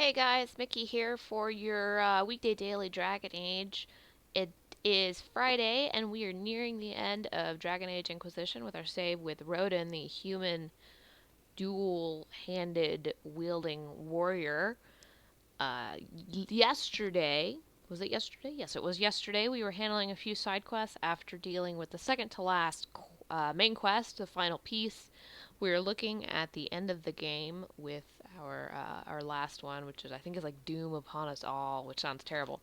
Hey guys, Mickey here for your weekday daily Dragon Age. It is Friday, and we are nearing the end of Dragon Age Inquisition with our save with Roden, the human dual-handed wielding warrior. Yesterday, was it yesterday? Yes, it was yesterday. We were handling a few side quests after dealing with the second to last main quest, the final piece. We are looking at the end of the game with our last one, which is I think is like Doom Upon Us All, which sounds terrible.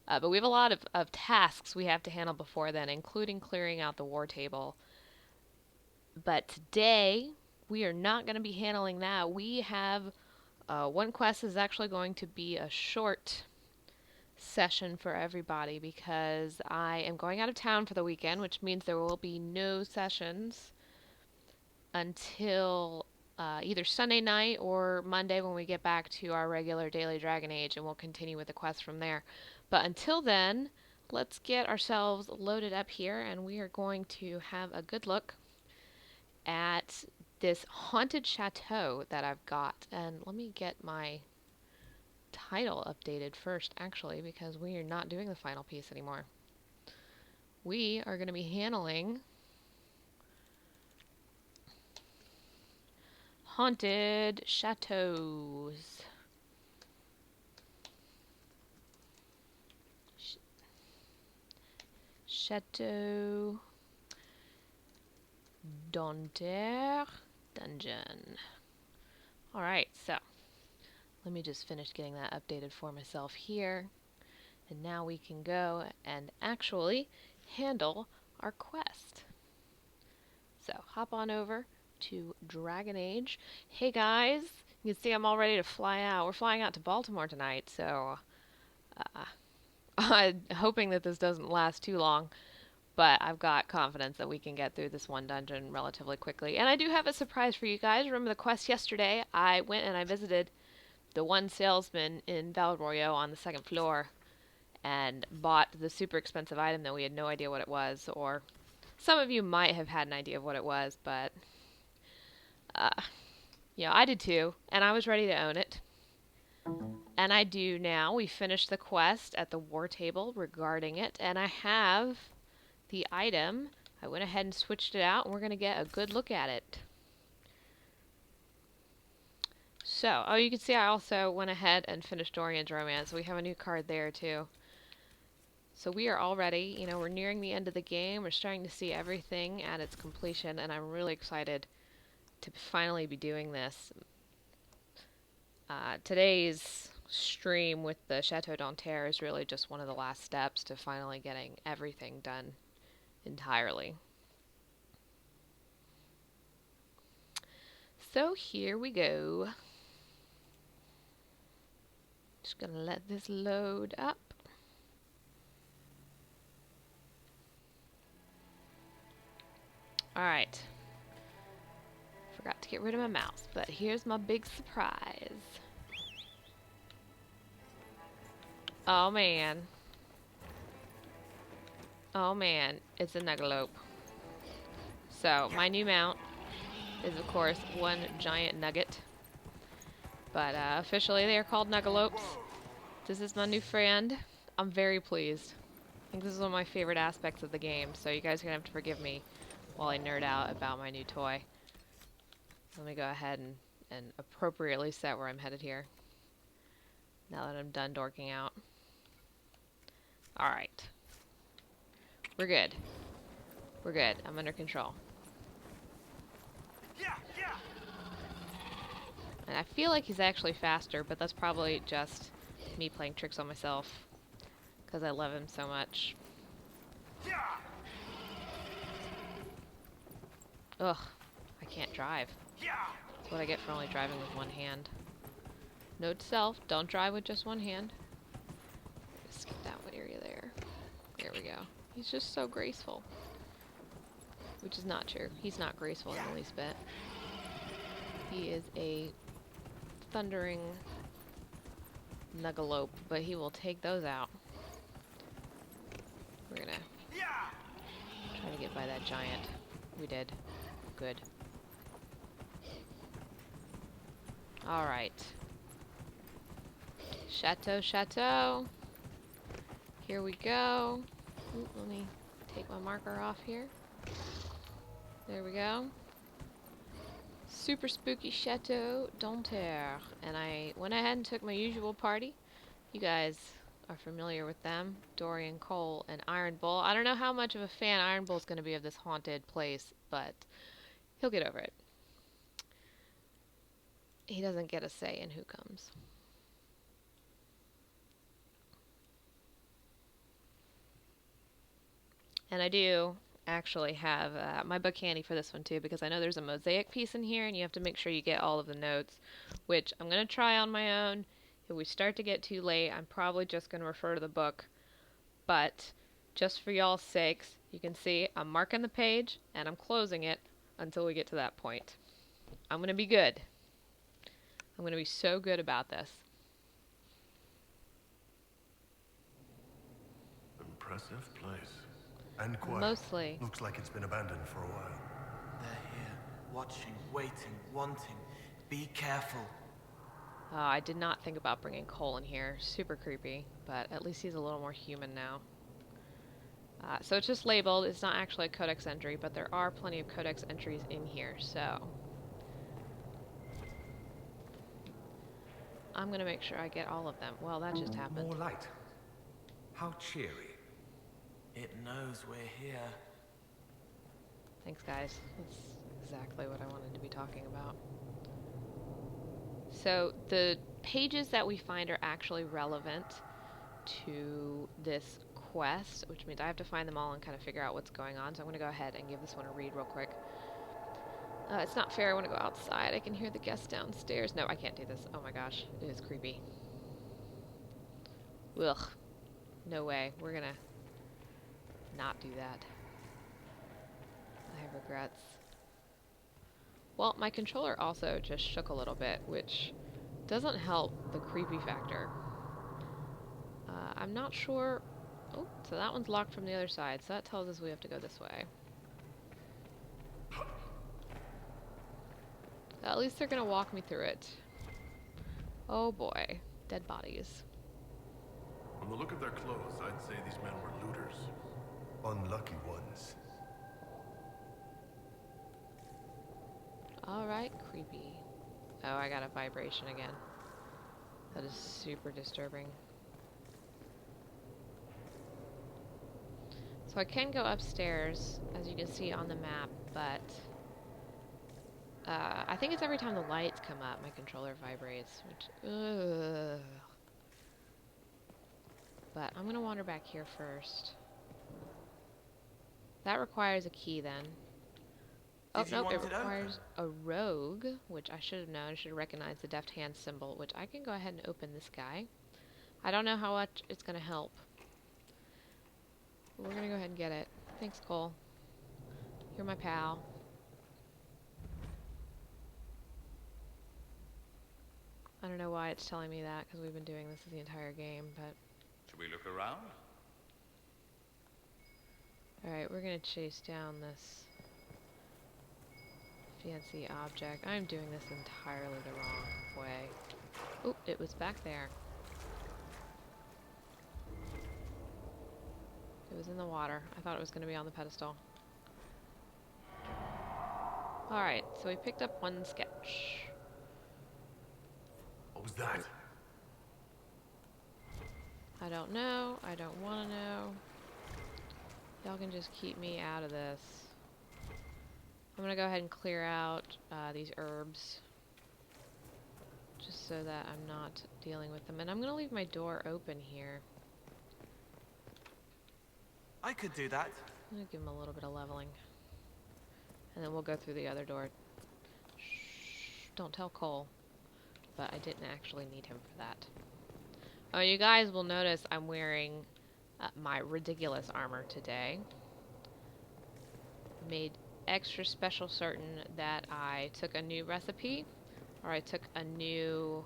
But we have a lot of tasks we have to handle before then, including clearing out the war table. But today we are not going to be handling that. We have one quest is actually going to be a short session for everybody because I am going out of town for the weekend, which means there will be no sessions until either Sunday night or Monday when we get back to our regular daily Dragon Age, and we'll continue with the quest from there. But until then, let's get ourselves loaded up here, and we are going to have a good look at this haunted chateau that I've got. And let me get my title updated first, actually, because we are not doing the final piece anymore. We are going to be handling haunted chateaus. Chateau d'Anter Dungeon. Alright, so let me just finish getting that updated for myself here. And now we can go and actually handle our quest. So hop on over to Dragon Age. Hey guys, you can see I'm all ready to fly out. We're flying out to Baltimore tonight, so I'm hoping that this doesn't last too long. But I've got confidence that we can get through this one dungeon relatively quickly. And I do have a surprise for you guys. Remember the quest yesterday? I went and I visited the one salesman in Valroyo on the second floor and bought the super expensive item that we had no idea what it was. Or some of you might have had an idea of what it was, but uh, I did too. And I was ready to own it. And I do now. We finished the quest at the war table regarding it, and I have the item. I went ahead and switched it out, and we're going to get a good look at it. So, oh, you can see I also went ahead and finished Dorian's Romance. We have a new card there, too. So we are all ready. We're nearing the end of the game. We're starting to see everything at its completion, and I'm really excited to finally be doing this. Today's stream with the Chateau d'Anter is really just one of the last steps to finally getting everything done entirely. So here we go. Just gonna let this load up. Alright. Forgot to get rid of my mouse, but here's my big surprise. Oh man. Oh man, it's a Nuggalope. So, my new mount is of course one giant nugget. But officially they are called Nuggalopes. This is my new friend. I'm very pleased. I think this is one of my favorite aspects of the game, so you guys are going to have to forgive me while I nerd out about my new toy. Let me go ahead and appropriately set where I'm headed here. Now that I'm done dorking out. Alright. We're good. We're good. I'm under control. And I feel like he's actually faster, but that's probably just me playing tricks on myself. Because I love him so much. Ugh. I can't drive. That's what I get for only driving with one hand. Note to self, don't drive with just one hand. Skip that area there. There we go. He's just so graceful. Which is not true. He's not graceful in the least bit. He is a thundering Nuggalope, but he will take those out. We're gonna try to get by that giant. We did. Good. Alright. Chateau, Chateau. Here we go. Ooh, let me take my marker off here. There we go. Super spooky Chateau d'Anterre. And I went ahead and took my usual party. You guys are familiar with them. Dorian Cole and Iron Bull. I don't know how much of a fan Iron Bull's going to be of this haunted place, but he'll get over it. He doesn't get a say in who comes. And I do actually have my book handy for this one too, because I know there's a mosaic piece in here and you have to make sure you get all of the notes, which I'm going to try on my own. If we start to get too late, I'm probably just going to refer to the book. But just for y'all's sakes, you can see I'm marking the page and I'm closing it until we get to that point. I'm going to be good. I'm going to be so good about this. Impressive place. And quiet. Mostly. Looks like it's been abandoned for a while. They're here, watching, waiting, wanting. Be careful. I did not think about bringing Cole in here. Super creepy, but at least he's a little more human now. So it's just labeled. It's not actually a codex entry, but there are plenty of codex entries in here, so I'm going to make sure I get all of them. Well, that just happened. More light. How cheery. It knows we're here. Thanks, guys. That's exactly what I wanted to be talking about. So the pages that we find are actually relevant to this quest, which means I have to find them all and kind of figure out what's going on. So I'm going to go ahead and give this one a read real quick. It's not fair. I want to go outside. I can hear the guests downstairs. No, I can't do this. Oh my gosh. It is creepy. Ugh. No way. We're going to not do that. I have regrets. Well, my controller also just shook a little bit, which doesn't help the creepy factor. I'm not sure. Oh, so that one's locked from the other side, so that tells us we have to go this way. At least they're gonna walk me through it. Oh boy, dead bodies. From the look of their clothes, I'd say these men were looters. Unlucky ones. Alright, creepy. Oh, I got a vibration again. That is super disturbing. So I can go upstairs, as you can see on the map, but I think it's every time the lights come up, my controller vibrates, which, ugh. But I'm gonna wander back here first. That requires a key then. Oh, no, it requires a rogue, which I should have known. I should have recognized the deft hand symbol, which I can go ahead and open this guy. I don't know how much it's gonna help. We're gonna go ahead and get it. Thanks, Cole. You're my pal. I don't know why it's telling me that, because we've been doing this the entire game, but... Should we look around? Alright, we're gonna chase down this fancy object. I'm doing this entirely the wrong way. Oh, it was back there. It was in the water. I thought it was gonna be on the pedestal. Alright, so we picked up one sketch. What was that? I don't know. I don't want to know. Y'all can just keep me out of this. I'm going to go ahead and clear out these herbs. Just so that I'm not dealing with them. And I'm going to leave my door open here. I could do that. I'm going to give him a little bit of leveling. And then we'll go through the other door. Shh, don't tell Cole. But I didn't actually need him for that. Oh, you guys will notice I'm wearing my ridiculous armor today. Made extra special certain that I took a new recipe, or I took a new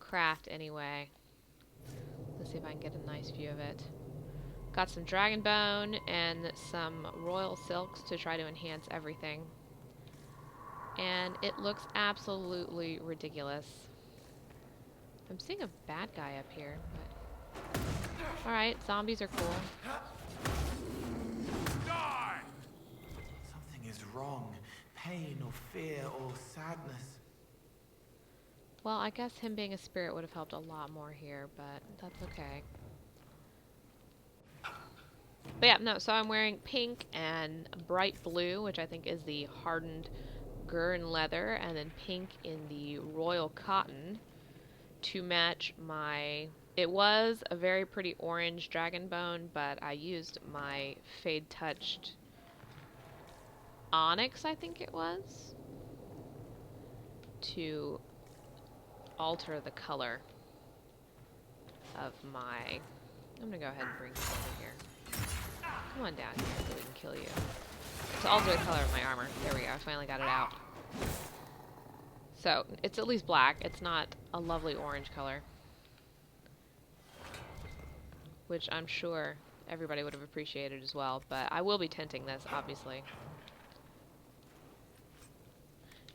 craft anyway. Let's see if I can get a nice view of it. Got some dragon bone and some royal silks to try to enhance everything. And it looks absolutely ridiculous. I'm seeing a bad guy up here, but... Alright, zombies are cool. Something is wrong. Pain or fear or sadness. Well, I guess him being a spirit would have helped a lot more here, but that's okay. But yeah, no, so I'm wearing pink and bright blue, which I think is the hardened Gurn leather, and then pink in the royal cotton to match my... It was a very pretty orange dragon bone, but I used my Fade Touched onyx, I think it was, to alter the color of my... I'm gonna go ahead and bring you over here. Come on down here so we can kill you. To alter the color of my armor. There we go, I finally got it out. So, it's at least black. It's not a lovely orange color. Which I'm sure everybody would have appreciated as well, but I will be tinting this, obviously.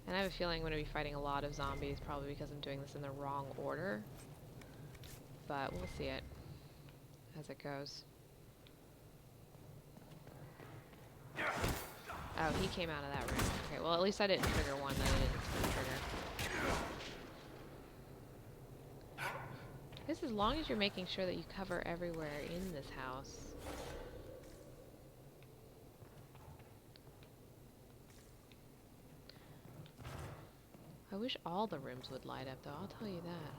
And I have a feeling I'm going to be fighting a lot of zombies, probably because I'm doing this in the wrong order. But we'll see it as it goes. Oh, he came out of that room. Okay, well at least I didn't trigger one that I didn't expect to trigger. I guess as long as you're making sure that you cover everywhere in this house. I wish all the rooms would light up though, I'll tell you that.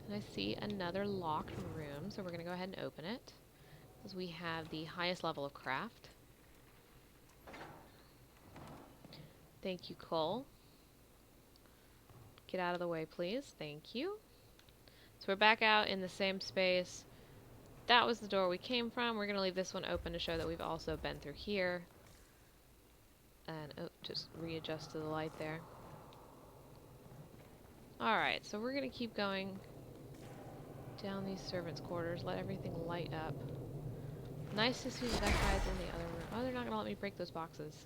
And I see another locked room, so we're going to go ahead and open it. Because we have the highest level of craft. Thank you, Cole. Get out of the way, please. Thank you. So we're back out in the same space. That was the door we came from. We're going to leave this one open to show that we've also been through here. And, oh, just readjust to the light there. Alright, so we're going to keep going down these servants' quarters. Let everything light up. Nice to see that guy's in the other room. Oh, they're not going to let me break those boxes.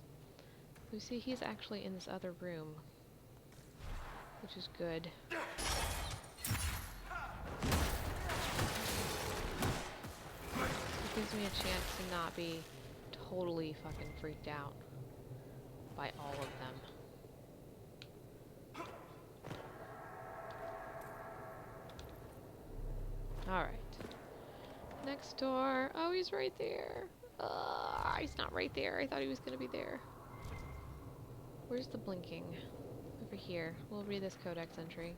You see, he's actually in this other room. Which is good. It gives me a chance to not be totally fucking freaked out by all of them. Alright. Next door. Oh, he's right there. He's not right there. I thought he was going to be there. Where's the blinking? Over here. We'll read this codex entry.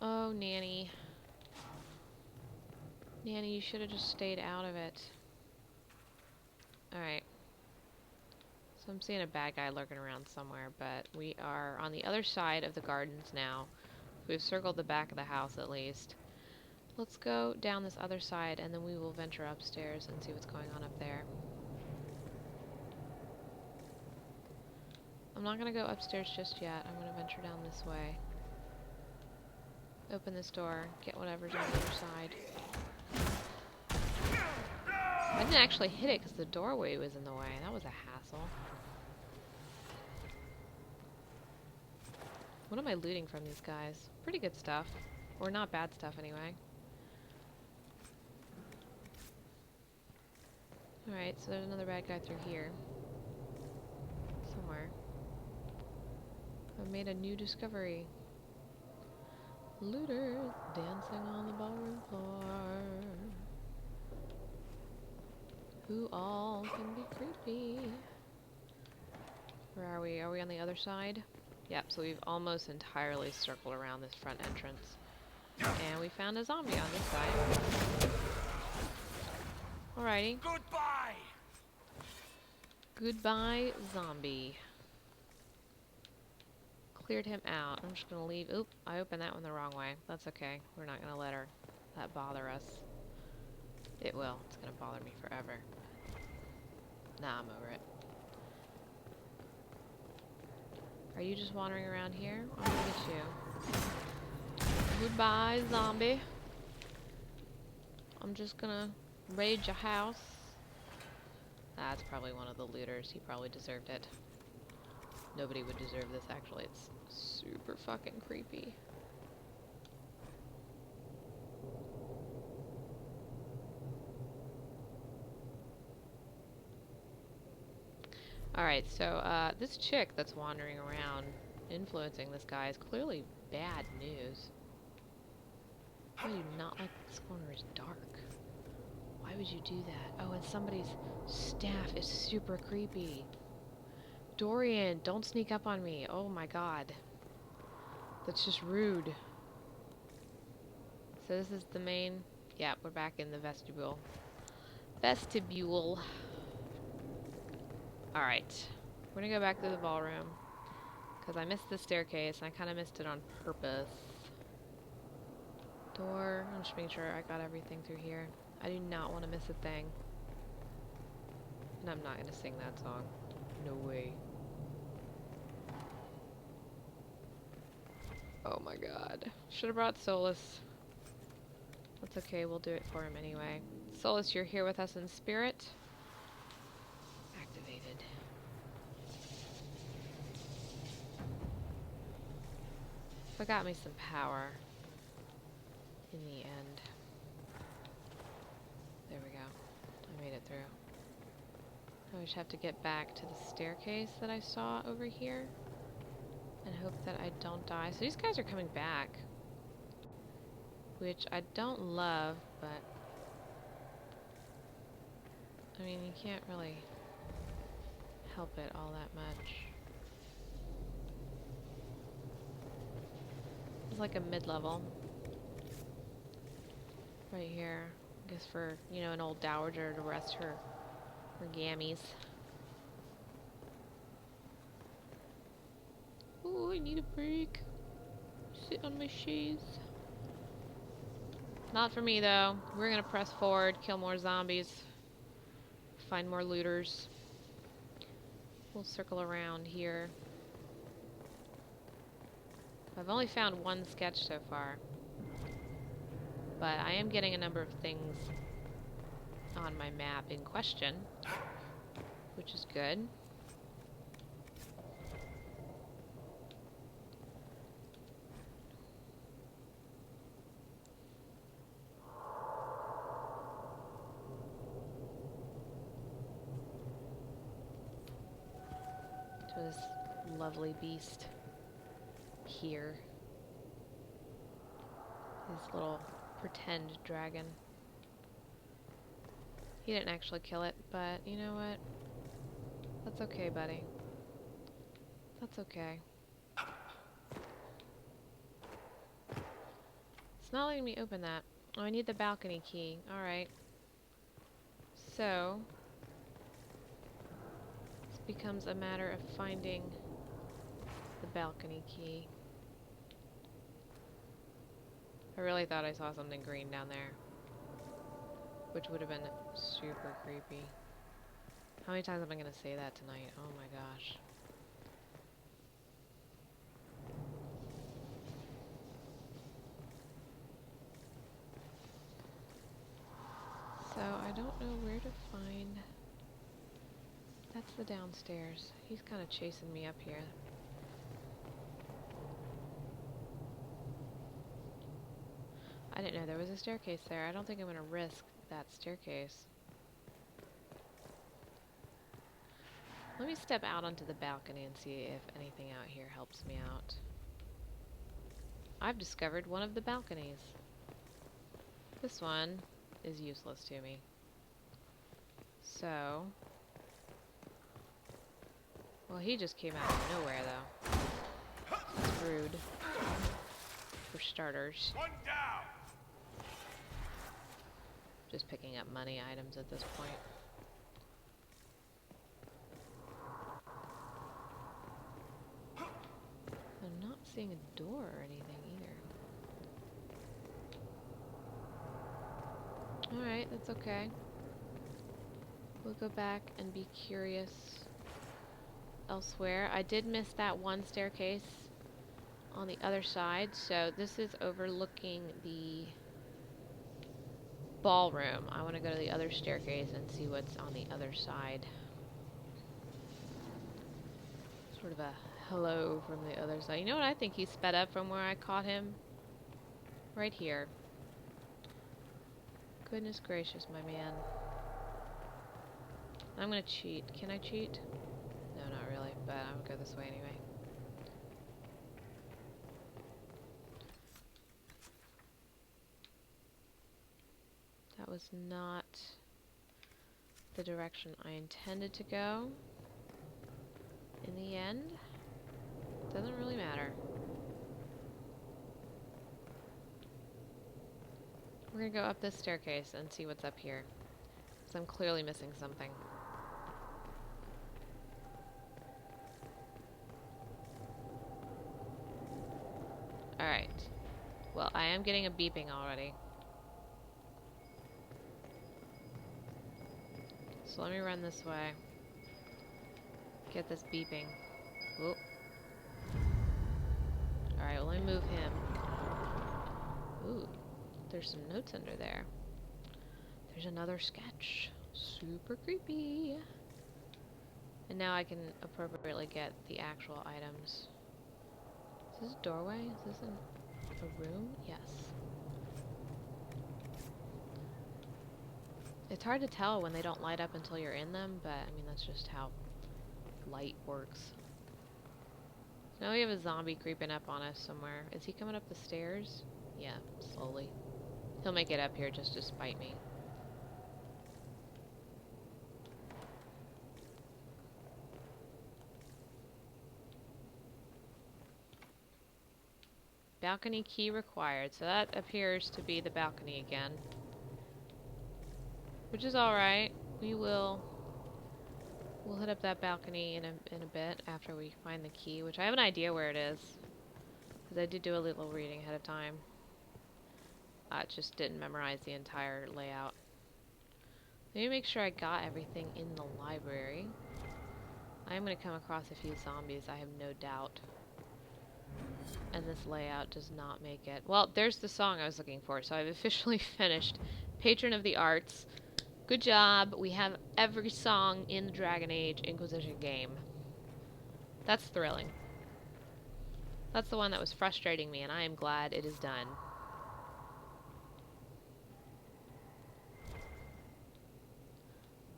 Oh, Nanny. Nanny, you should have just stayed out of it. Alright. So I'm seeing a bad guy lurking around somewhere, but we are on the other side of the gardens now. We've circled the back of the house at least. Let's go down this other side and then we will venture upstairs and see what's going on up there. I'm not going to go upstairs just yet. I'm going to venture down this way. Open this door, get whatever's on the other side. I didn't actually hit it because the doorway was in the way. That was a hassle. What am I looting from these guys? Pretty good stuff. Or not bad stuff anyway. Alright, so there's another bad guy through here. Somewhere. I've made a new discovery. Looters dancing on the ballroom floor. Who all can be creepy. Where are we? Are we on the other side? Yep, so we've almost entirely circled around this front entrance. And we found a zombie on this side. Alrighty. Goodbye! Goodbye, zombie. Cleared him out. I'm just gonna leave. Oop, I opened that one the wrong way. That's okay. We're not gonna let that bother us. It will. It's gonna bother me forever. Nah, I'm over it. Are you just wandering around here? I'm gonna get you. Goodbye, zombie. I'm just gonna raid your house. That's probably one of the looters. He probably deserved it. Nobody would deserve this, actually. It's super fucking creepy. Alright, so, this chick that's wandering around influencing this guy is clearly bad news. I do not like that this corner is dark. Why would you do that? Oh, and somebody's staff is super creepy. Dorian, don't sneak up on me. Oh my god. That's just rude. So this is the main... Yeah, we're back in the vestibule. Vestibule. Alright. We're gonna go back to the ballroom. Because I missed the staircase, and I kind of missed it on purpose. Door. I'm just making sure I got everything through here. I do not want to miss a thing. And I'm not gonna sing that song. No way. Oh my god. Should have brought Solus. That's okay, we'll do it for him anyway. Solus, you're here with us in spirit. Activated. So it got me some power. In the end. There we go. I made it through. I just have to get back to the staircase that I saw over here. And hope that I don't die. So these guys are coming back. Which I don't love, but... I mean, you can't really help it all that much. It's like a mid-level. Right here. I guess for, you know, an old dowager to rest her gammies. Ooh, I need a break. Sit on my chaise. Not for me, though. We're gonna press forward, kill more zombies, find more looters. We'll circle around here. I've only found one sketch so far. But I am getting a number of things on my map in question, which is good. To this lovely beast here. This little pretend dragon. He didn't actually kill it, but you know what? That's okay, buddy. That's okay. It's not letting me open that. Oh, I need the balcony key. Alright. So, this becomes a matter of finding the balcony key. I really thought I saw something green down there. Which would have been super creepy. How many times am I going to say that tonight? Oh my gosh. So, I don't know where to find... That's the downstairs. He's kind of chasing me up here. I didn't know there was a staircase there. I don't think I'm going to risk that staircase. Let me step out onto the balcony and see if anything out here helps me out. I've discovered one of the balconies. This one is useless to me. So... Well, he just came out of nowhere, though. That's rude. For starters. One down. Just picking up money items at this point. I'm not seeing a door or anything either. Alright, that's okay. We'll go back and be curious elsewhere. I did miss that one staircase on the other side, so this is overlooking the ballroom. I want to go to the other staircase and see what's on the other side. Sort of a hello from the other side. You know what? I think he sped up from where I caught him. Right here. Goodness gracious, my man. I'm gonna cheat. Can I cheat? No, not really, but I'm gonna go this way anyway. That was not the direction I intended to go. In the end, doesn't really matter. We're gonna go up this staircase and see what's up here. Because I'm clearly missing something. Alright. Well, I am getting a beeping already. So let me run this way. Get this beeping. Whoop. Alright, well, let me move him. Ooh, there's some notes under there. There's another sketch. Super creepy. And now I can appropriately get the actual items. Is this a doorway? Is this a room? Yes. It's hard to tell when they don't light up until you're in them, but I mean that's just how light works. Now we have a zombie creeping up on us somewhere. Is he coming up the stairs? Yeah, slowly. He'll make it up here just to spite me. Balcony key required. So that appears to be the balcony again. Which is alright. We'll hit up that balcony in a bit after we find the key, which I have an idea where it is. Because I did do a little reading ahead of time. I just didn't memorize the entire layout. Let me make sure I got everything in the library. I am going to come across a few zombies, I have no doubt. And this layout does not make it. Well, there's the song I was looking for, so I've officially finished Patron of the Arts. Good job. We have every song in the Dragon Age Inquisition game. That's thrilling. That's the one that was frustrating me, and I am glad it is done.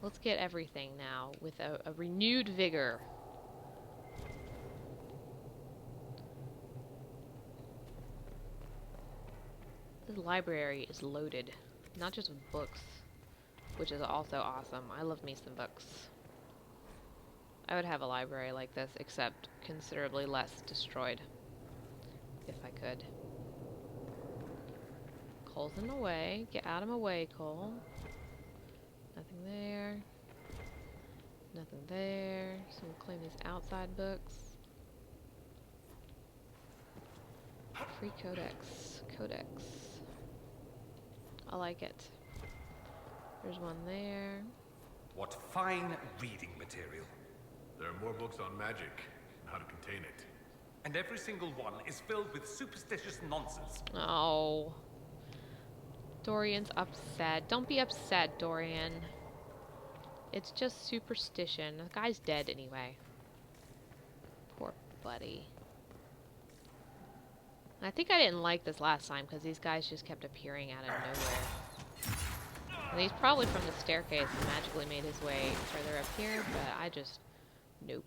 Let's get everything now with a renewed vigor. This library is loaded, not just with books, which is also awesome. I love me some books. I would have a library like this, except considerably less destroyed, if I could. Cole's in the way. Get out of my way, Cole. Nothing there. Nothing there. So we'll claim these outside books. Free codex. Codex. I like it. There's one there. What fine reading material. There are more books on magic and how to contain it. And every single one is filled with superstitious nonsense. Oh. Dorian's upset. Don't be upset, Dorian. It's just superstition. The guy's dead anyway. Poor buddy. I think I didn't like this last time because these guys just kept appearing out of nowhere. And he's probably from the staircase and magically made his way further up here, but I just... nope.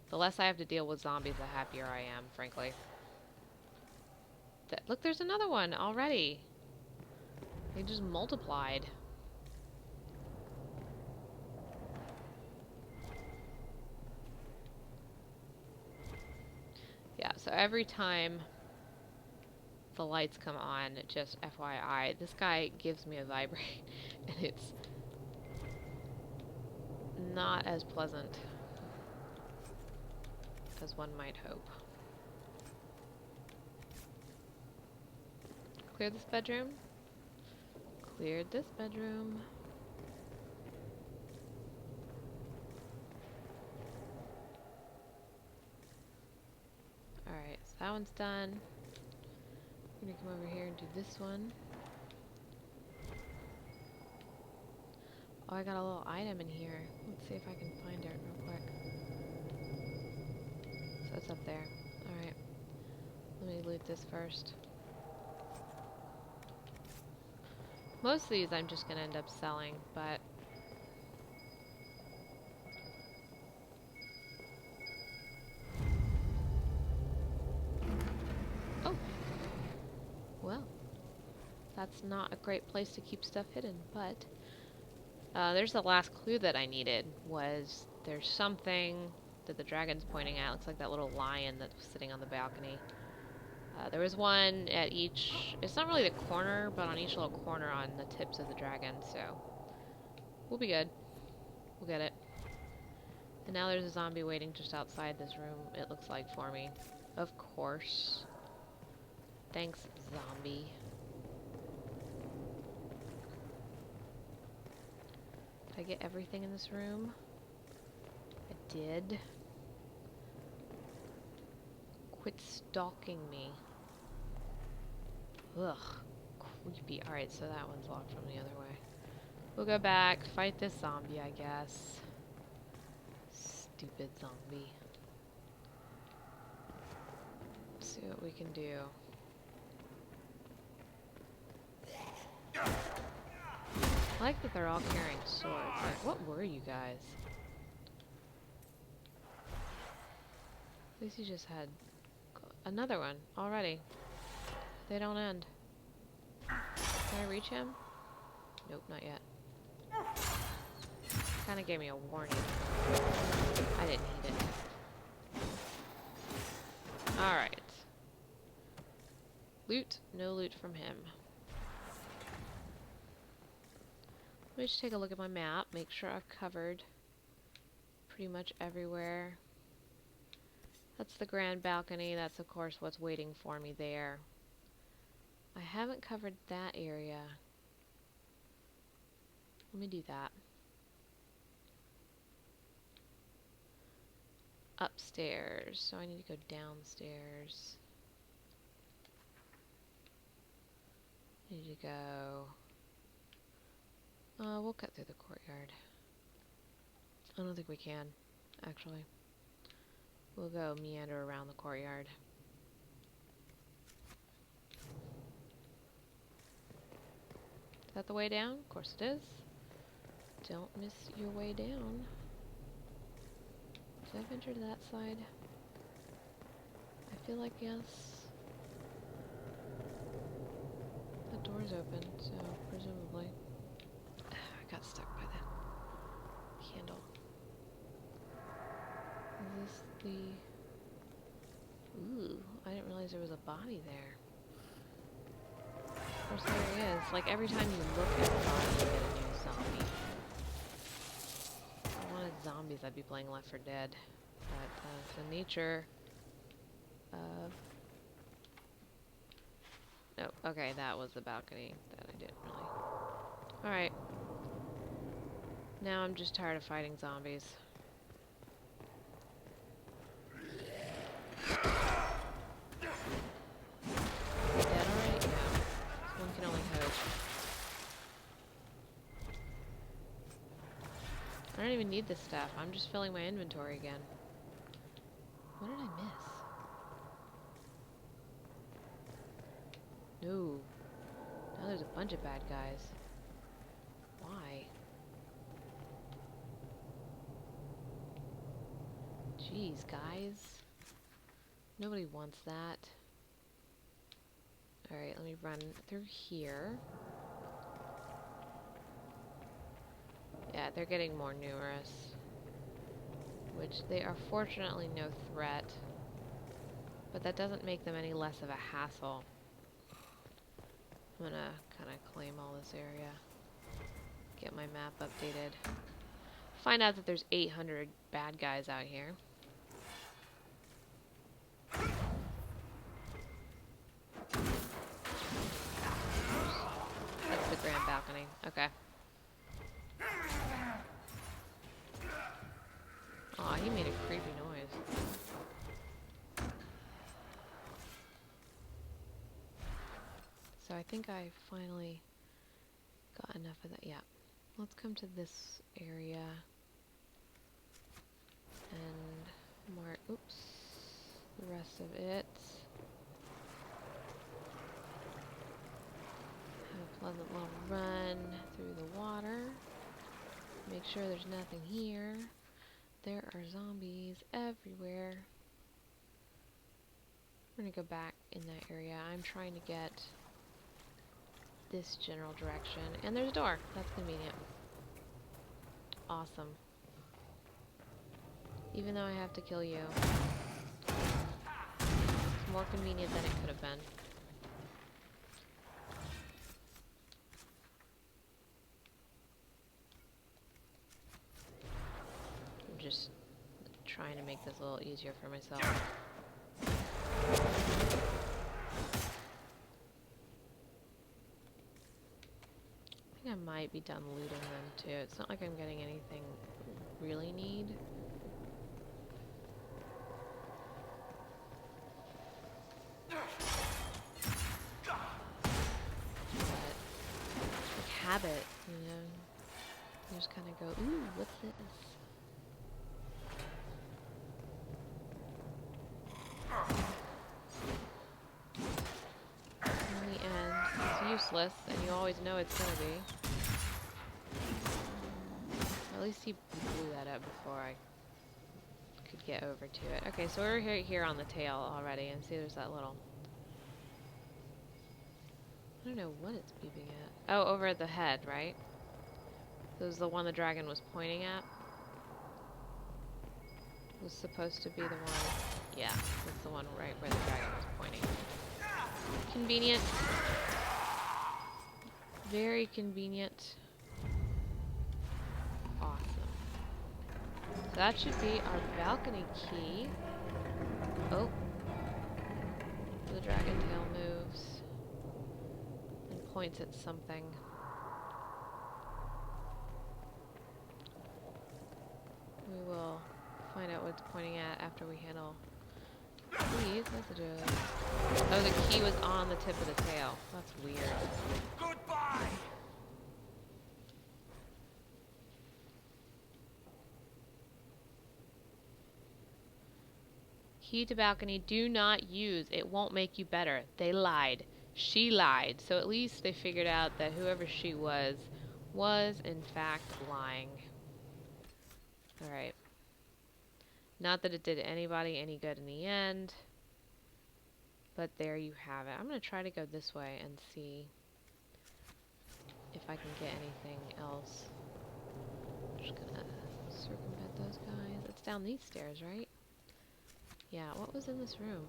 The less I have to deal with zombies, the happier I am, frankly. Look, there's another one already. They just multiplied. Yeah, so every time the lights come on, just FYI, this guy gives me a vibrate, and it's not as pleasant as one might hope. Clear this bedroom. Cleared this bedroom. Alright, so that one's done. I'm gonna come over here and do this one. Oh, I got a little item in here. Let's see if I can find it real quick. So it's up there. Alright. Let me loot this first. Most of these I'm just gonna end up selling, but... Oh! Well. That's not a great place to keep stuff hidden, but... there's the last clue that I needed, was there's something that the dragon's pointing at. Looks like that little lion that was sitting on the balcony. There was one at each... It's not really the corner, but on each little corner on the tips of the dragon, so... We'll be good. We'll get it. And now there's a zombie waiting just outside this room, it looks like, for me. Of course. Thanks, zombie. Did I get everything in this room? I did. Quit stalking me. Ugh. Creepy. Alright, so that one's locked from the other way. We'll go back, fight this zombie, I guess. Stupid zombie. Let's see what we can do. I like that they're all carrying swords. Like, what were you guys? At least you just had another one already. They don't end. Can I reach him? Nope, not yet. Kinda gave me a warning. I didn't need it. Alright. Loot. No loot from him. Let me just take a look at my map, make sure I've covered pretty much everywhere. That's the grand balcony. That's, of course, what's waiting for me there. I haven't covered that area. Let me do that. Upstairs. So I need to go downstairs. I need to go... we'll cut through the courtyard. I don't think we can, actually. We'll go meander around the courtyard. Is that the way down? Of course it is. Don't miss your way down. Did I venture to that side? I feel like yes. The door's open, so presumably. I got stuck by that candle. Is this the... Ooh, I didn't realize there was a body there. Of course, there he is. Like, every time you look at the body, you get a new zombie. If I wanted zombies, I'd be playing Left 4 Dead. But, it's the nature of... Nope, okay, that was the balcony that I didn't really... Alright. Now I'm just tired of fighting zombies. Dead already? No. One can only hope. I don't even need this stuff. I'm just filling my inventory again. What did I miss? No. Now there's a bunch of bad guys. Why? Jeez, guys. Nobody wants that. Alright, let me run through here. Yeah, they're getting more numerous. Which they are fortunately no threat. But that doesn't make them any less of a hassle. I'm gonna kind of claim all this area. Get my map updated. Find out that there's 800 bad guys out here. That's the grand balcony. Okay. Aw, he made a creepy noise. So I think I finally got enough of that. Yeah. let's come to this area and mark, oops, the rest of it. Have a pleasant little run through the water. Make sure there's nothing here. There are zombies everywhere. We're gonna go back in that area. I'm trying to get this general direction. And there's a door. That's convenient. Awesome. Even though I have to kill you. It's more convenient than it could have been. I'm just trying to make this a little easier for myself. I might be done looting them too. It's not like I'm getting anything really need. But like habit, you know. You just kind of go, ooh, what's this? In the end, it's useless, and you always know it's gonna be. At least he blew that up before I could get over to it. Okay, so we're here on the tail already, and see there's that little... I don't know what it's beeping at. Oh, over at the head, right? This is the one the dragon was pointing at? Was supposed to be the one... Yeah, that's the one right where the dragon was pointing. Convenient. Very convenient. Awesome. So that should be our balcony key. Oh. The dragon tail moves. And points at something. We will find out what it's pointing at after we handle these messages. Oh, the key was on the tip of the tail. That's weird. Goodbye! Key to balcony, do not use. It won't make you better. They lied. She lied. So at least they figured out that whoever she was in fact lying. Alright. Not that it did anybody any good in the end. But there you have it. I'm going to try to go this way and see if I can get anything else. I'm just going to circumvent those guys. It's down these stairs, right? Yeah, what was in this room?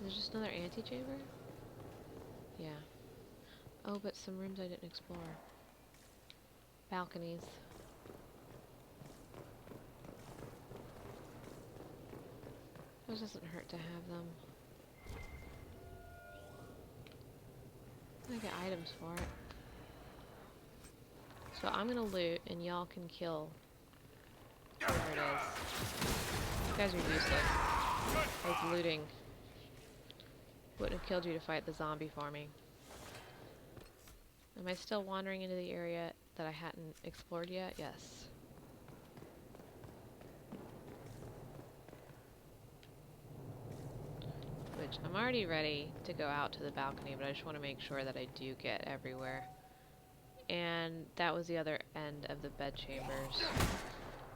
Is there just another antechamber? Yeah. Oh, but some rooms I didn't explore. Balconies. Those doesn't hurt to have them. I get items for it. So I'm gonna loot and y'all can kill whoever it is. You guys are useless. Like looting wouldn't have killed you to fight the zombie for me. Am I still wandering into the area that I hadn't explored yet? Yes. Which I'm already ready to go out to the balcony, but I just want to make sure that I do get everywhere. And that was the other end of the bed chambers.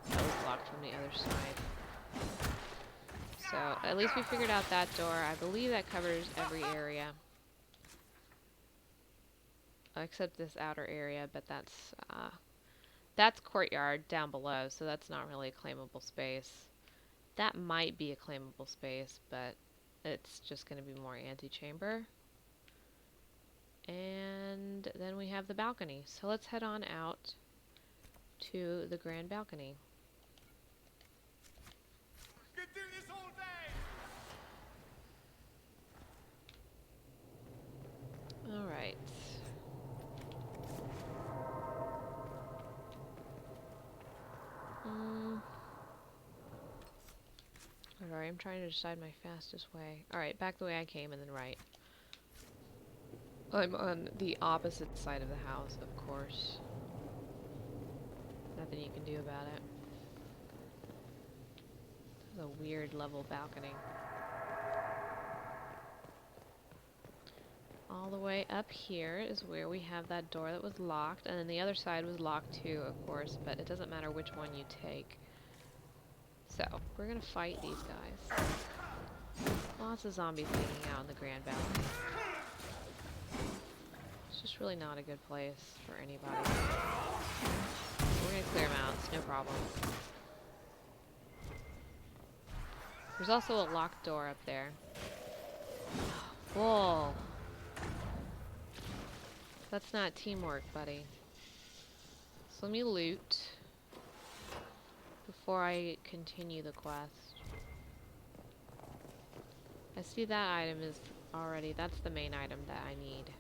That was locked from the other side. So at least we figured out that door. I believe that covers every area. Except this outer area, but that's courtyard down below, so that's not really a claimable space. That might be a claimable space, but it's just going to be more antechamber. And then we have the balcony. So let's head on out to the grand balcony. Could do this all day! Alright. Alright, I'm trying to decide my fastest way. Alright, back the way I came and then right. I'm on the opposite side of the house, of course. you can do about it. This is a weird level balcony. All the way up here is where we have that door that was locked, and then the other side was locked too, of course, but it doesn't matter which one you take. So, we're gonna fight these guys. Lots of zombies hanging out in the Grand Balcony. It's just really not a good place for anybody. We're gonna clear them out, it's no problem. There's also a locked door up there. Whoa! That's not teamwork, buddy. So let me loot before I continue the quest. I see that item is already, that's the main item that I need.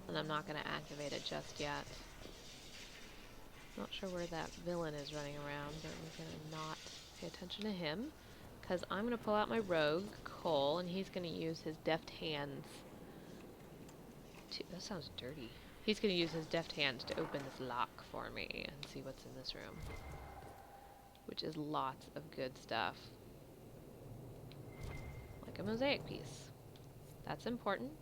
And I'm not going to activate it just yet. Not sure where that villain is running around, but we're going to not pay attention to him. Because I'm going to pull out my rogue, Cole, and he's going to use his deft hands. That sounds dirty. He's going to use his deft hands to open this lock for me and see what's in this room. Which is lots of good stuff. Like a mosaic piece. That's important.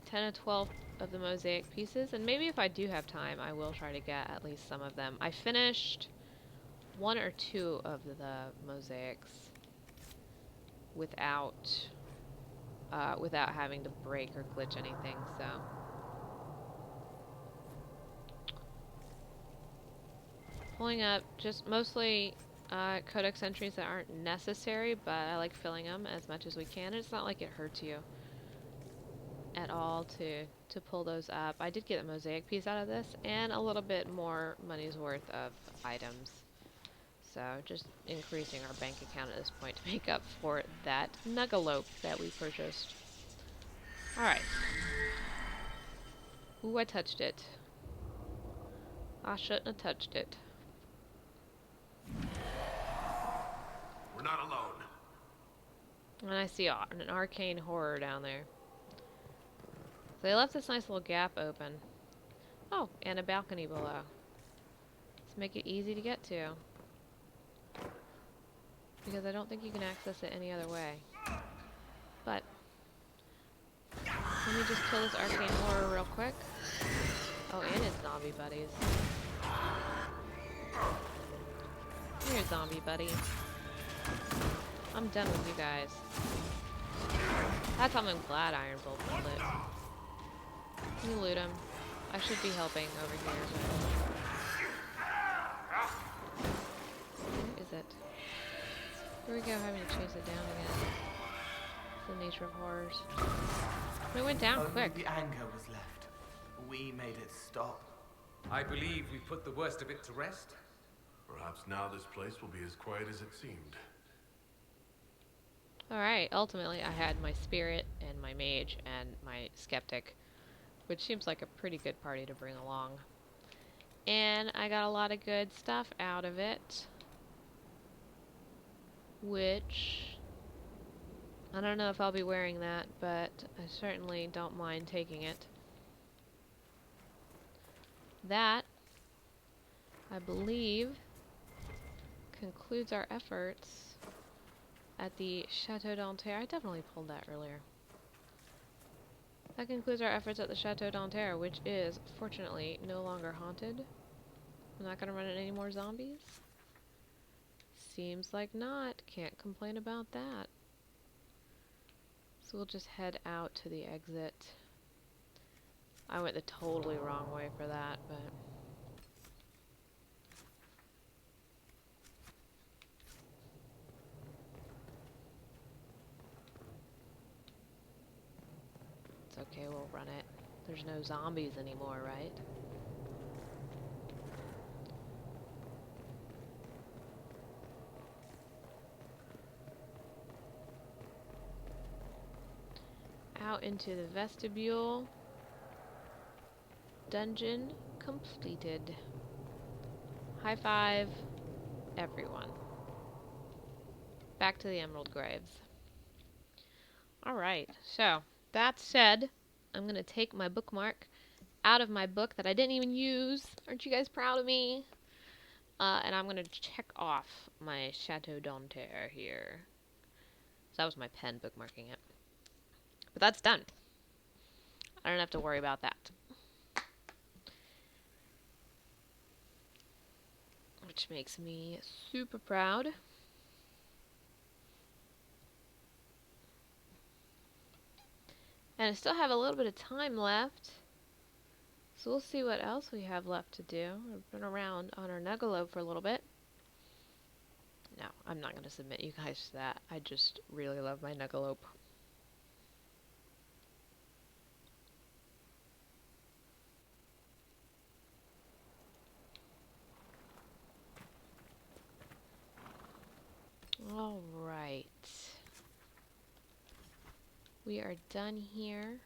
10 or 12 of the mosaic pieces, and maybe if I do have time, I will try to get at least some of them. I finished 1 or 2 of the mosaics without having to break or glitch anything, so. Pulling up just mostly codex entries that aren't necessary, but I like filling them as much as we can. It's not like it hurts you at all to pull those up. I did get a mosaic piece out of this, and a little bit more money's worth of items. So just increasing our bank account at this point to make up for that nuggalope that we purchased. Alright. Ooh, I touched it. I shouldn't have touched it. We're not alone. And I see an arcane horror down there. So they left this nice little gap open. Oh, and a balcony below. Let's make it easy to get to. Because I don't think you can access it any other way. But let me just kill this arcane horror real quick. Oh, and his zombie buddies. Come here, zombie buddy. I'm done with you guys. That's how I'm glad Iron Bolt killed it. Can you loot him? I should be helping over here. Where is it? Here we go, having to chase it down again. It's the nature of horrors. It went down quick. The anger was left. We made it stop. I believe we put the worst of it to rest. Perhaps now this place will be as quiet as it seemed. Alright, ultimately I had my spirit and my mage and my skeptic, which seems like a pretty good party to bring along. And I got a lot of good stuff out of it, which I don't know if I'll be wearing that, but I certainly don't mind taking it. That, I believe, concludes our efforts at the Chateau d'Anterre. I definitely pulled that earlier. That concludes our efforts at the Chateau d'Anterre, which is, fortunately, no longer haunted. I'm not gonna run into any more zombies. Seems like not. Can't complain about that. So we'll just head out to the exit. I went the totally wrong way for that, but... it's okay, we'll run it. There's no zombies anymore, right? Out into the vestibule. Dungeon completed. High five, everyone. Back to the Emerald Graves. Alright, so that said, I'm going to take my bookmark out of my book that I didn't even use. Aren't you guys proud of me? And I'm going to check off my Chateau here. So that was my pen bookmarking it. But that's done. I don't have to worry about that. Which makes me super proud. And I still have a little bit of time left. So we'll see what else we have left to do. I've been around on our Nuggalope for a little bit. No, I'm not going to submit you guys to that. I just really love my Nuggalope. Alright. We are done here.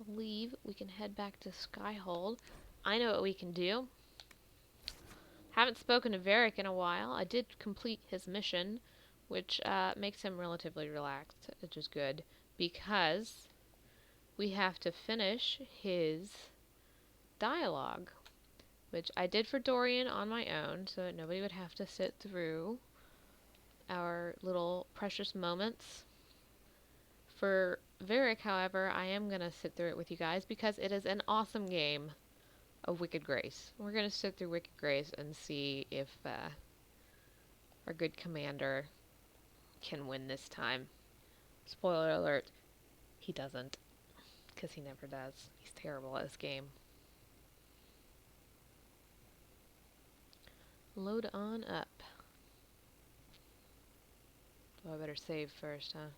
I believe we can head back to Skyhold. I know what we can do. Haven't spoken to Varric in a while. I did complete his mission, which makes him relatively relaxed, which is good, because we have to finish his dialogue, which I did for Dorian on my own, so that nobody would have to sit through our little precious moments. For Varric, however, I am going to sit through it with you guys because it is an awesome game of Wicked Grace. We're going to sit through Wicked Grace and see if our good commander can win this time. Spoiler alert, he doesn't, because he never does. He's terrible at this game. Load on up. Oh, I better save first, huh?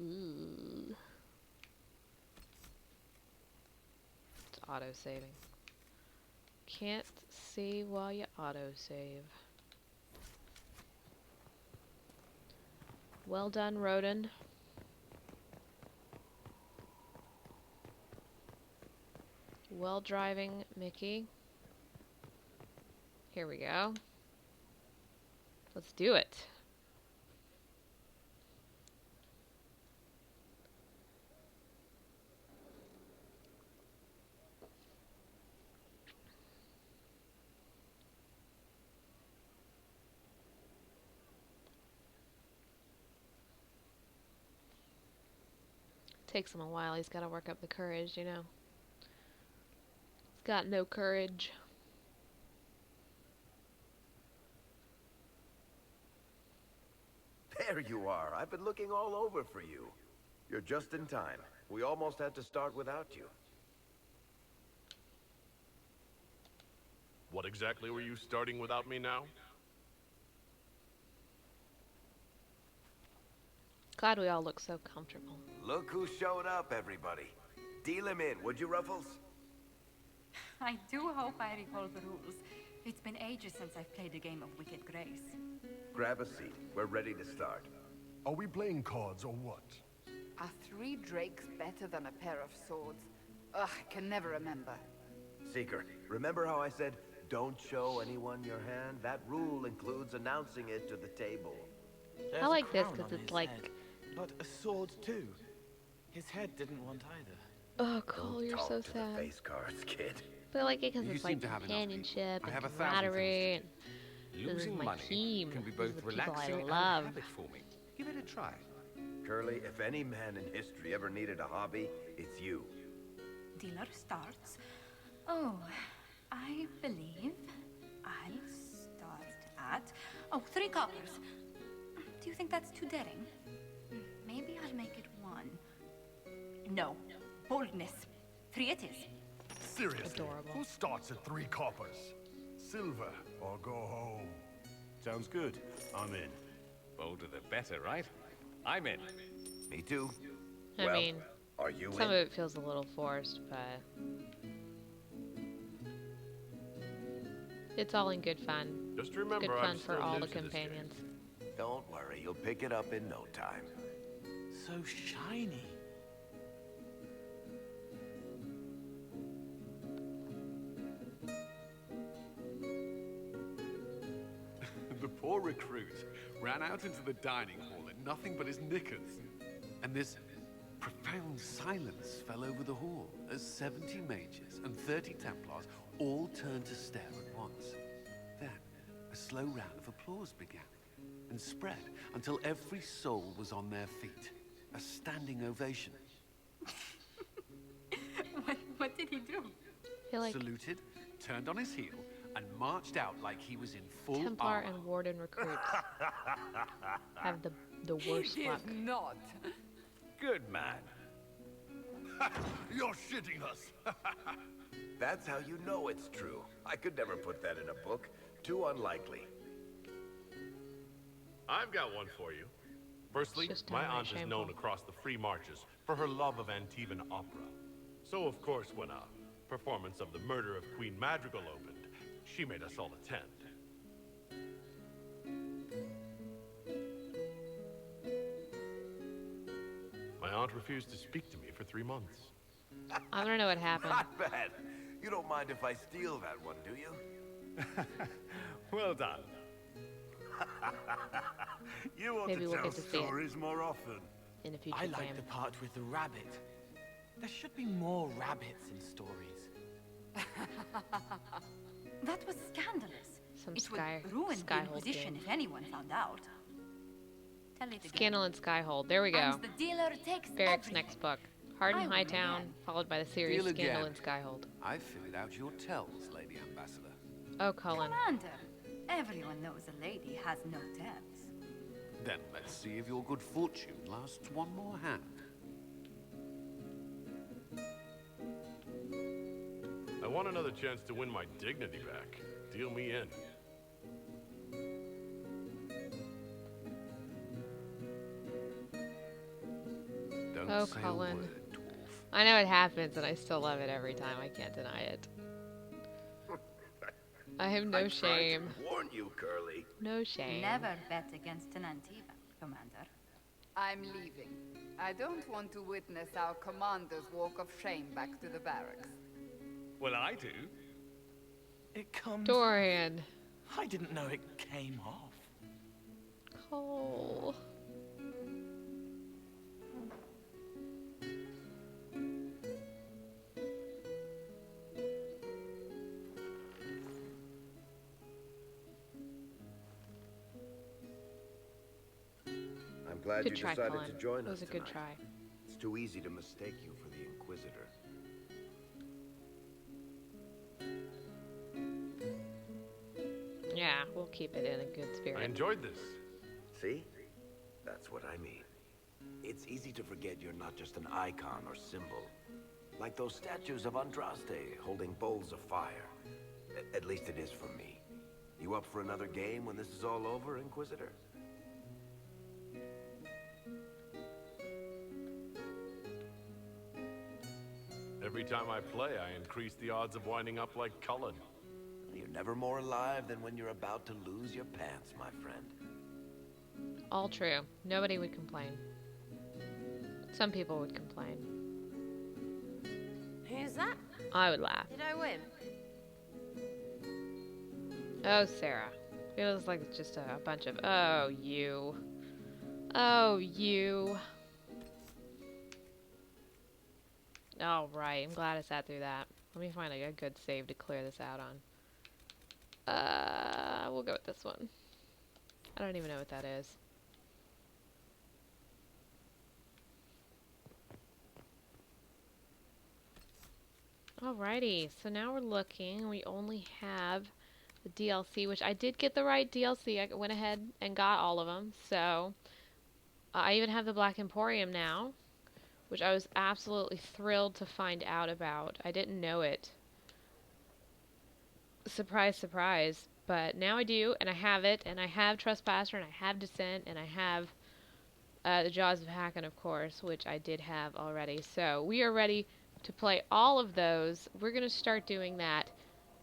Ooh. It's auto-saving. Can't save while you auto-save. Well done, Rodin. Well driving, Mickey. Here we go. Let's do it. Takes him a while. He's got to work up the courage, you know. He's got no courage. There you are. I've been looking all over for you. You're just in time. We almost had to start without you. What exactly were you starting without me now? Glad we all look so comfortable. Look who showed up, everybody. Deal him in, would you, Ruffles? I do hope I recall the rules. It's been ages since I've played a game of Wicked Grace. Grab a seat. We're ready to start. Are we playing cards or what? Are 3 drakes better than a pair of swords? Ugh, I can never remember. Seeker, remember how I said, don't show anyone your hand? That rule includes announcing it to the table. I like this because it's like... But a sword too. His head didn't want either. Oh, Cole, you're Talk so to the sad. face cards, kid. But I like it because You it's seem like to have enough companionship people. I and have 1,000 camaraderie. things And this is Losing my money team. can be These both are the people relaxing I and love. a habit for me. Give it a try. Curly, if any man in history ever needed a hobby, it's you. Dealer starts. Oh, I believe I'll start at... Oh, 3 coppers. Do you think that's too daring? Maybe I'll make it 1. No. Boldness. 3 it is. Seriously, Adorable. who starts at 3 coppers? Silver or go home? Sounds good. I'm in. Bolder the better, right? I'm in. Me too. I Well, mean, are you some in? of it feels a little forced, but... It's all in good fun. Just Good remember, fun I'm for still all new the to this game. companions. Don't worry, you'll pick it up in no time. So shiny. The poor recruit ran out into the dining hall in nothing but his knickers. And this professional profound silence fell over the hall as 70 mages and 30 Templars all turned to stare at once. Then, a slow round of applause began and spread until every soul was on their feet. A standing ovation. What did he do? I feel like Saluted, turned on his heel, and marched out like he was in full Templar armor. and Warden recruits have the worst He luck. is not. Good man. You're shitting us. That's how you know it's true. I could never put that in a book. Too unlikely. I've got one for you. Firstly, Just my downright aunt is shameful. known across the free marches for her love of Antivan opera. So, of course, when a performance of The Murder of Queen Madrigal opened, she made us all attend. My aunt refused to speak to me for 3 months. I don't know what happened. Not bad. You don't mind if I steal that one, do you? Well done. You ought Maybe to we'll tell get to see it. stories more often. In a future I like game. the part with the rabbit. There should be more rabbits in stories. That was scandalous. Some It sky would ruin the Skyhold Inquisition game. if anyone found out. Tell it again. Scandal and Skyhold. There we go. And the dealer takes Barrack's everything. next book. Hard I and will Hightown, again. followed by the series Deal Scandal again. and Skyhold. I figured out your tells, Lady Ambassador. Oh, Cullen. Commander, everyone knows a lady has no depths. Then let's see if your good fortune lasts one more hand. I want another chance to win my dignity back. Deal me in. Don't Oh, say Cullen. a word, dwarf. I know it happens, and I still love it every time. I can't deny it. I have no I tried to shame. warn you, Curly. No shame. Never bet against an Antivan, Commander. I'm leaving. I don't want to witness our commander's walk of shame back to the barracks. Well, I do. It comes... Dorian. I didn't know it came off. Cole. I'm glad Good you try, decided Cullen. to join It was us a good tonight. try. It's too easy to mistake you for the Inquisitor. Yeah, we'll keep it in a good I spirit. enjoyed this. See? That's what I mean. It's easy to forget you're not just an icon or symbol. Like those statues of Andraste holding bowls of fire. At least it is for me. You up for another game when this is all over, Inquisitor? Every time I play, I increase the odds of winding up like Cullen. You're never more alive than when you're about to lose your pants, my friend. All true. Nobody would complain. Some people would complain. Who's that? I would laugh. Did I win? Oh, Sarah. Feels like it's just a bunch of, oh, you. Oh, you. All right. I'm glad I sat through that. Let me find a good save to clear this out on. We'll go with this one. I don't even know what that is. Alrighty, so now we're looking. We only have the DLC, which I did get the right DLC. I went ahead and got all of them. So I even have the Black Emporium now, which I was absolutely thrilled to find out about. I didn't know it. Surprise, surprise. But now I do, and I have it, and I have Trespasser, and I have Descent, and I have the Jaws of Hacken, of course, which I did have already. So we are ready to play all of those. We're going to start doing that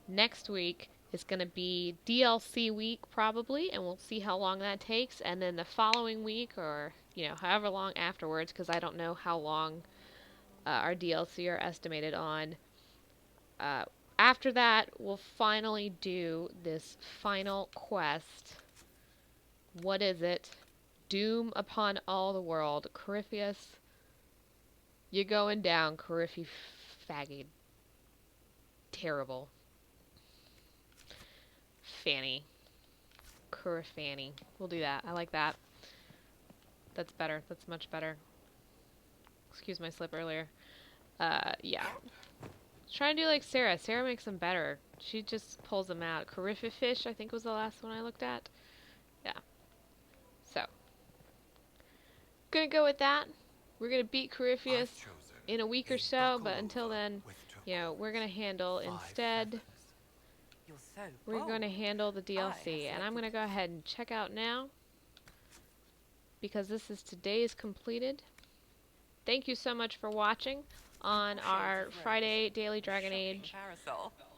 next week. It's going to be DLC week, probably, and we'll see how long that takes. And then the following week, or, you know, however long afterwards, because I don't know how long our DLC are estimated on. After that, we'll finally do this final quest. What is it? Doom upon all the world. Corypheus You going down, Cariffy faggot. Terrible. Fanny. Carifanny. We'll do that. I like that. That's better. That's much better. Excuse my slip earlier. Yeah. Try and do like Sarah. Sarah makes them better. She just pulls them out. Carififish, I think was the last one I looked at. Yeah. So. Gonna go with that. We're gonna beat Carifius in a week or so, but until then, you know, we're gonna handle instead. We're gonna handle the DLC, and I'm gonna go ahead and check out now because this is today's completed. Thank you so much for watching on our Friday Daily Dragon Age.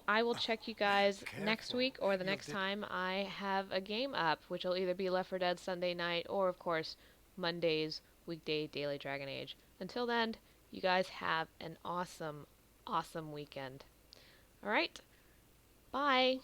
I will check you guys next week or the next time I have a game up, which will either be Left 4 Dead Sunday night or, of course, Monday's weekday Daily Dragon Age. Until then, you guys have an awesome, awesome weekend. Alright, bye!